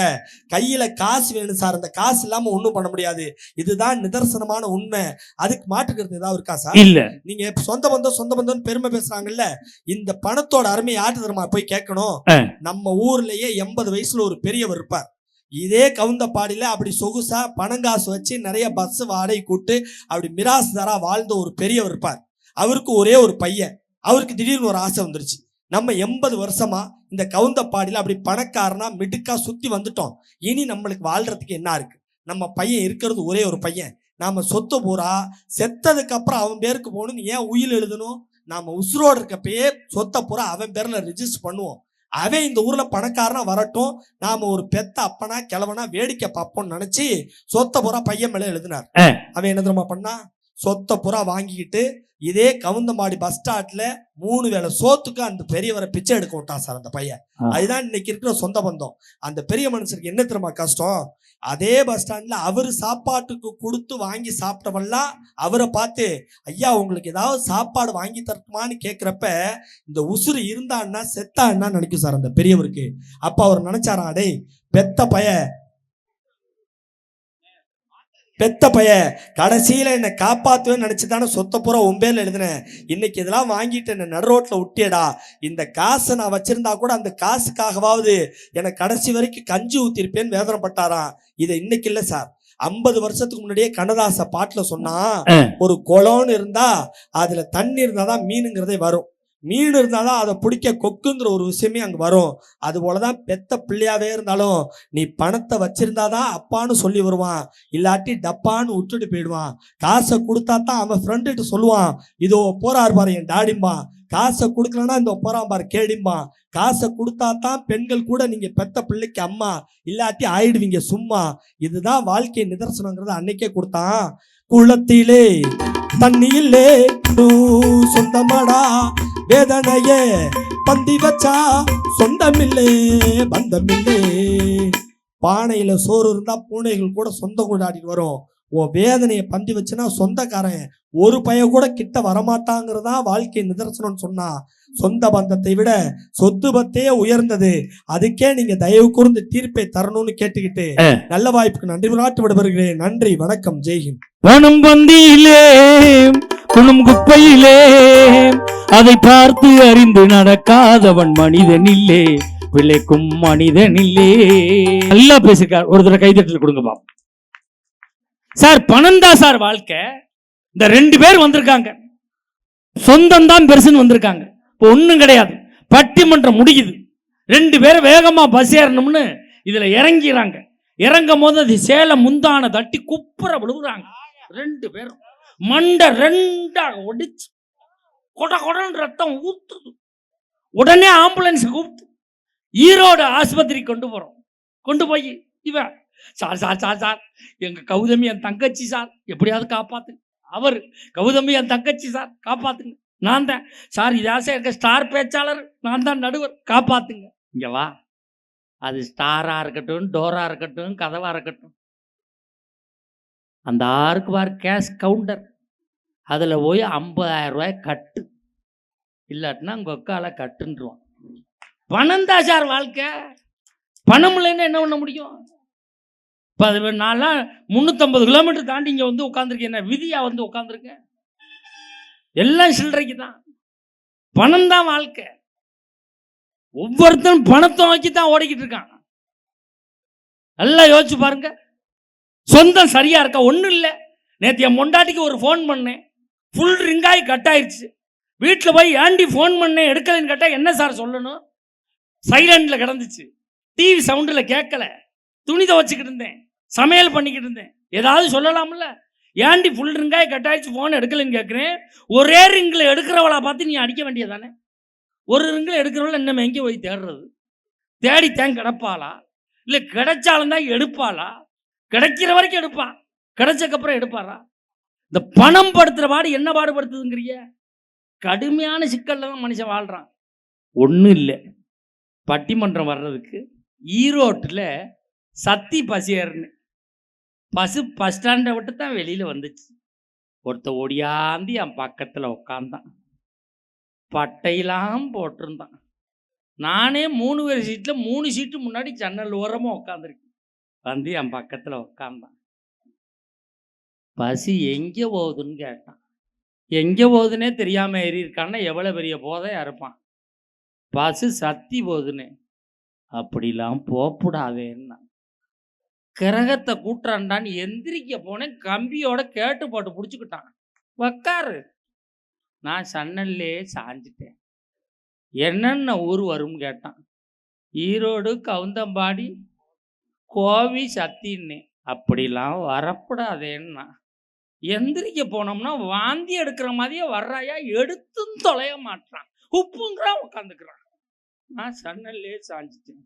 கையில காசு வேணும் சார். அந்த காசு இல்லாம ஒண்ணும் பண்ண முடியாது. இதுதான் நிதர்சனமான உண்மை. அதுக்கு மாற்றுக்கிறது ஏதாவது இருக்கா சார்? இல்ல. நீங்க சொந்த பந்தம் பெருமை பேசுறாங்கல்ல, இந்த பணத்தோட அருமை யாரு தெரியுமா போய் கேட்கணும்? நம்ம ஊர்லயே 80 வயசுல ஒரு பெரியவர் இருப்பார். இதே கவுந்தப்பாடியில அப்படி சொகுசா பணங்காசு வச்சு நிறைய பஸ் வாடகை கூட்டு அப்படி மிராசுதாரா வாழ்ந்த ஒரு பெரியவர் இருப்பார். அவருக்கு ஒரே ஒரு பையன். அவருக்கு திடீர்னு ஒரு ஆசை வந்துருச்சு, நம்ம 80 வருஷமா இந்த கவுந்தப்பாடியில அப்படி பணக்காரனா மிடுக்கா சுத்தி வந்துட்டோம், இனி நம்மளுக்கு வாழ்றதுக்கு என்ன இருக்கு? நம்ம பையன் இருக்கிறது ஒரே ஒரு பையன், நாம சொத்து பூரா செத்ததுக்கு அப்புறம் அவன் பேருக்கு போகணும்னு ஏன் உயில் எழுதணும்? நாம உசுரோடு இருக்கப்பயே சொத்தை பூரா அவன் பேர்ல ரிஜிஸ்டர் பண்ணுவோம். அவன் இந்த ஊர்ல பணக்காரனா வரட்டும், நாம ஒரு பெத்த அப்பனா கிழவனா வேடிக்கை பார்ப்போம்னு நினைச்சு சொத்தை பூரா பையன் மேல எழுதினார். அவன் என்ன தெரியுமா பண்ணா? சொத்தை பூரா வாங்கிக்கிட்டு இதே கவுந்தமாடி பஸ் ஸ்டாண்ட்ல 3 வேளை சோத்துக்கு அந்த பெரியவரை பிச்சை எடுக்க விட்டான் சார் அந்த பையன். அதுதான் இன்னைக்கு இருக்கிற சொந்த பந்தம். அந்த பெரிய மனுஷருக்கு என்ன தெரியுமா கஷ்டம்? அதே பஸ் ஸ்டாண்ட்ல அவரு சாப்பாட்டுக்கு கொடுத்து வாங்கி சாப்பிட்டவெல்லாம் அவரை பார்த்து, ஐயா உங்களுக்கு ஏதாவது சாப்பாடு வாங்கி தரட்டுமான்னு கேட்கிறப்ப இந்த உசுறு இருந்தான்னா செத்தான்னா நினைக்கும் சார் அந்த பெரியவருக்கு. அப்ப அவர் நினைச்சாரா, அடே பெத்த பைய கடைசியில என்னை காப்பாத்துவேன்னு நினைச்சுதானே சொத்த பூரா உம்பேர்ல எழுதினேன். இன்னைக்கு இதெல்லாம் வாங்கிட்டு என்ன நடு ரோட்ல விட்டியடா, இந்த காசை நான் வச்சிருந்தா கூட அந்த காசுக்காகவாவது எனக்கு கடைசி வரைக்கும் கஞ்சி ஊத்திருப்பேன்னு வேதனைப்பட்டாராம். இதை இன்னைக்கு இல்ல சார், 50 வருஷத்துக்கு முன்னாடியே கண்ணதாச பாட்டுல சொன்னா, ஒரு குளம்னு இருந்தா அதுல தண்ணி இருந்தாதான் மீனுங்கிறதே வரும், மீன் இருந்தாதான் அதை பிடிக்க கொக்குங்கிற ஒரு விஷயமே அங்க வரும். அது போலதான் பெத்த பிள்ளையாவே இருந்தாலும் நீ பணத்தை வச்சிருந்தாதான் அப்பான்னு சொல்லி வருவான், இல்லாட்டி டப்பான்னு விட்டுட்டு போயிடுவான். காசை கொடுத்தா தான் அவன் ஃப்ரெண்டுட்டு சொல்லுவான், இதோ போறாரு பாரு என் டாடிம்மா, காசை கொடுக்கலன்னா இந்த போறான் பாரு கேடிம்மா. காசை கொடுத்தா தான் பெண்கள் கூட நீங்க பெத்த பிள்ளைக்கு அம்மா, இல்லாட்டி ஆயிடுவீங்க சும்மா. இதுதான் வாழ்க்கை நிதர்சனங்கிறத அன்னைக்கே கொடுத்தான். குளத்திலே தண்ணியிலே சொந்தமாடா வேதனையே பந்தி வச்சா சொந்தமில்லே பந்தமில்லே. பானையில சோறு இருந்தா பூனைகள் கூட சொந்தம் கொண்டாடிட்டு வரும். உன் வேதனையை பந்தி வச்சுன்னா சொந்தக்காரன் ஒரு பைய கூட கிட்ட வரமாட்டாங்கிறதா வாழ்க்கை நிதர்சனம் சொன்னா. சொந்த பந்தத்தை விட சொத்து பத்தே உயர்ந்தது. அதுக்கே நீங்க தயவு கூர்ந்து தீர்ப்பை தரணும்னு கேட்டுக்கிட்டு நல்ல வாய்ப்புக்கு நன்றி நாட்டு விடுபடுகிறேன். நன்றி, வணக்கம், ஜெய்ஹிந்த். பணம் பந்தியிலே குணம் குப்பையிலே அதை பார்த்து அறிந்து நடக்காதவன் மனிதன் இல்லே, பிழைக்கும் மனிதன் இல்லே. நல்லா பேசுக்கார், ஒரு தடவை கைதட்டல் கொடுங்க பாப்போம் சார். பணம் தான் சார் வாழ்க்கை. இந்த 2 பேர் வந்திருக்காங்க, சொந்தம் தான் பெருசுன்னு வந்திருக்காங்க. இப்போ ஒன்றும் கிடையாது, பட்டிமன்றம் முடியுது. 2 பேரும் வேகமா பஸ் ஏறணும்னு இதுல இறங்கிறாங்க. இறங்கும் போது அது சேலை முந்தான தட்டி குப்புற விழுகுறாங்க. 2 பேரும் மண்டை 2ஆக ஒடிச்சு கொடன்னு ரத்தம் ஊத்துது. உடனே ஆம்புலன்ஸ் கூப்பிட்டு ஈரோடு ஆஸ்பத்திரி கொண்டு போறோம். கொண்டு போய் இவன் சார் சார் சார் சார் எங்க கௌதமி என் தங்கச்சி சார், எப்படியாவது காப்பாத்துங்க. அவர் கௌதமி என் தங்கச்சி சார், காப்பாத்துங்க. நான் தான் சார், இதாச இருக்க ஸ்டார் பேச்சாளர், நான் தான் நடுவர், காப்பாத்துங்க. இங்க வா, அது ஸ்டாரா இருக்கட்டும், டோரா இருக்கட்டும், கதவா இருக்கட்டும், அந்த 6 பார் கேஷ் கவுண்டர், அதில் போய் 50,000 ரூபாய் கட்டு, இல்லாட்டினா உங்க ஒக்கால கட்டுன்றுவான். பணம் தான் சார் வாழ்க்கை. பணம் இல்லைன்னா என்ன பண்ண முடியும்? இப்போ அது நான்லாம் 350 கிலோமீட்டர் தாண்டி இங்கே வந்து உட்காந்துருக்கேன். என்ன விதியா வந்து உட்காந்துருக்கேன்? எல்லாம் சில்லறைக்கு தான். பணம் தான் வாழ்க்கை. ஒவ்வொருத்தரும் பணத்தை நோக்கி தான் ஓடிக்கிட்டு இருக்கான். நல்லா யோசிச்சு பாருங்க. சொந்தம் சரியா இருக்கா? ஒன்றும் இல்லை. நேற்று என் மொண்டாட்டிக்கு ஒரு ஃபோன் பண்ணேன், ஃபுல் ரிங்காகி கட் ஆயிடுச்சு. வீட்டில் போய் ஏண்டி ஃபோன் பண்ணேன் எடுக்கலைன்னு கேட்டால் என்ன சார் சொல்லணும்? சைலண்டில் கிடந்துச்சு, டிவி சவுண்டில் கேட்கல, துணி துவச்சிக்கிட்டு இருந்தேன், சமையல் பண்ணிக்கிட்டு இருந்தேன். ஏதாவது சொல்லலாம்ல? ஏண்டி ஃபுல் ரிங்காகி கட் ஆயிடுச்சு ஃபோன் எடுக்கலைன்னு கேட்குறேன். ஒரே ரிங்கில் எடுக்கிறவளை பார்த்து நீ அடிக்க வேண்டியதானே? ஒரு ரிங்கில் எடுக்கிறவள இன்னும் எங்கே போய் தேடுறது? தேடித்தேன் கிடப்பாளா? இல்லை கிடைச்சாலும் தான் எடுப்பாளா? கிடைக்கிற வரைக்கும் எடுப்பான், கிடைச்சக்கப்புறம் எடுப்பாரா? இந்த பணம் படுத்துற பாடு என்ன பாடுபடுத்துதுங்கிறிய? கடுமையான சிக்கல்ல தான் மனுஷன் வாழ்றான். ஒன்றும் இல்லை, பட்டிமன்றம் வர்றதுக்கு ஈரோட்டில் சத்தி பசியர்னு பஸ் ஸ்டாண்டை விட்டு தான் வெளியில் வந்துச்சு. ஒருத்த ஓடியாந்து என் பக்கத்தில் உட்காந்தான், பட்டையெல்லாம் போட்டிருந்தான். நானே 3 பேர் சீட்டில் 3 சீட்டு முன்னாடி ஜன்னல் ஓரமாக உட்காந்துருக்கேன். வந்து என் பக்கத்தில் உட்காந்தான். பசி எங்கே போகுதுன்னு கேட்டான். எங்கே போகுதுன்னே தெரியாமல் ஏறி இருக்கான்னா எவ்வளோ பெரிய போதையா இருப்பான். பசு சத்தி போகுதுன்னு. அப்படிலாம் போகக்கூடாதேன்னா கிரகத்தை கூட்டுறான்டான்னு எந்திரிக்க போனேன். கம்பியோட கேட்டு போட்டு பிடிச்சிக்கிட்டான். உக்காரு. நான் சன்னல்லே சாஞ்சிட்டேன். என்னென்ன ஊர் வரும்னு கேட்டான். ஈரோடு, கவுந்தம்பாடி, கோவி, சத்தின்னு. அப்படிலாம் வரக்கூடாதேன்னா எந்திரிக்க போனோம்னா வாந்தி எடுக்கிற மாதிரியே வர்றாயா, எடுத்தும் தொலைய மாட்டான், உப்புங்கிறான், உட்காந்துக்கிறான். நான் சன்னல்லே சாஞ்சிட்டேன்.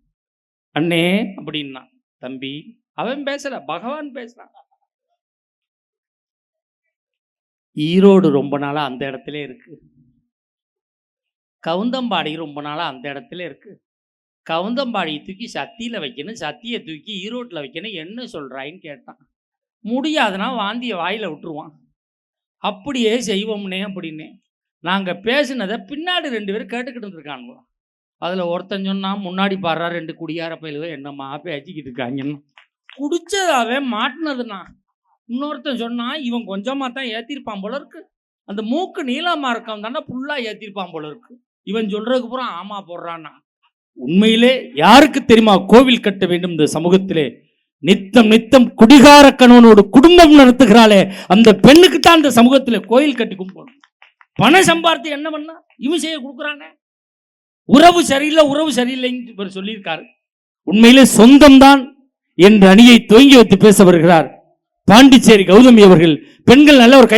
அண்ணே அப்படின்னா. தம்பி, அவன் பேசல, பகவான் பேசுறான். ஈரோடு ரொம்ப நாளா அந்த இடத்துல இருக்கு, கவுந்தம்பாடி ரொம்ப நாளா அந்த இடத்துல இருக்கு. கவுந்தம்பாடியை தூக்கி சத்தியில் வைக்கணும், சத்தியை தூக்கி ஈரோட்டில் வைக்கணும், என்ன சொல்கிறாயின்னு கேட்டான். முடியாதுன்னா வாந்தியை வாயில் விட்டுருவான். அப்படியே செய்வோம்னே அப்படின்னே. நாங்கள் பேசினதை பின்னாடி 2 பேர் கேட்டுக்கிட்டு இருந்திருக்கானுங்களா. அதில் ஒருத்தன் சொன்னால் முன்னாடி பாடுறா 2 குடியார பயிலுவ என்னம்மா பேச்சிக்கிட்டு இருக்காங்கன்னு. குடிச்சதாவே மாட்டினதுண்ணா. இன்னொருத்தன் சொன்னால் இவன் கொஞ்சமாக தான் ஏற்றிருப்பான் போல இருக்கு, அந்த மூக்கு நீளமாக இருக்கான் தானே ஃபுல்லாக ஏற்றிருப்பான் போல இருக்கு. இவன் சொல்கிறதுக்கு பூரா ஆமா போடுறான்னா. உண்மையிலே யாருக்கு தெரியுமா கோவில் கட்ட வேண்டும் இந்த சமூகத்திலே? நித்தம் நித்தம் குடிகார கணவனோடு குடும்பம் நடத்துகிறாளே அந்த பெண்ணுக்கு தான் இந்த சமூகத்தில் கோயில் கட்டி கும்பிடணும். பணம் சம்பாதித்து என்ன பண்ணா இவன் செய்ய கொடுக்குறானே. உறவு சரியில்லை, உறவு சரியில்லைன்னு இவர் சொல்லியிருக்காரு. உண்மையிலே சொந்தம்தான் என்ற அணியை துவங்கி வைத்து பேச வருகிறார் பாண்டிச்சேரி கௌதமி அவர்கள். பெண்கள் நல்ல ஒரு கை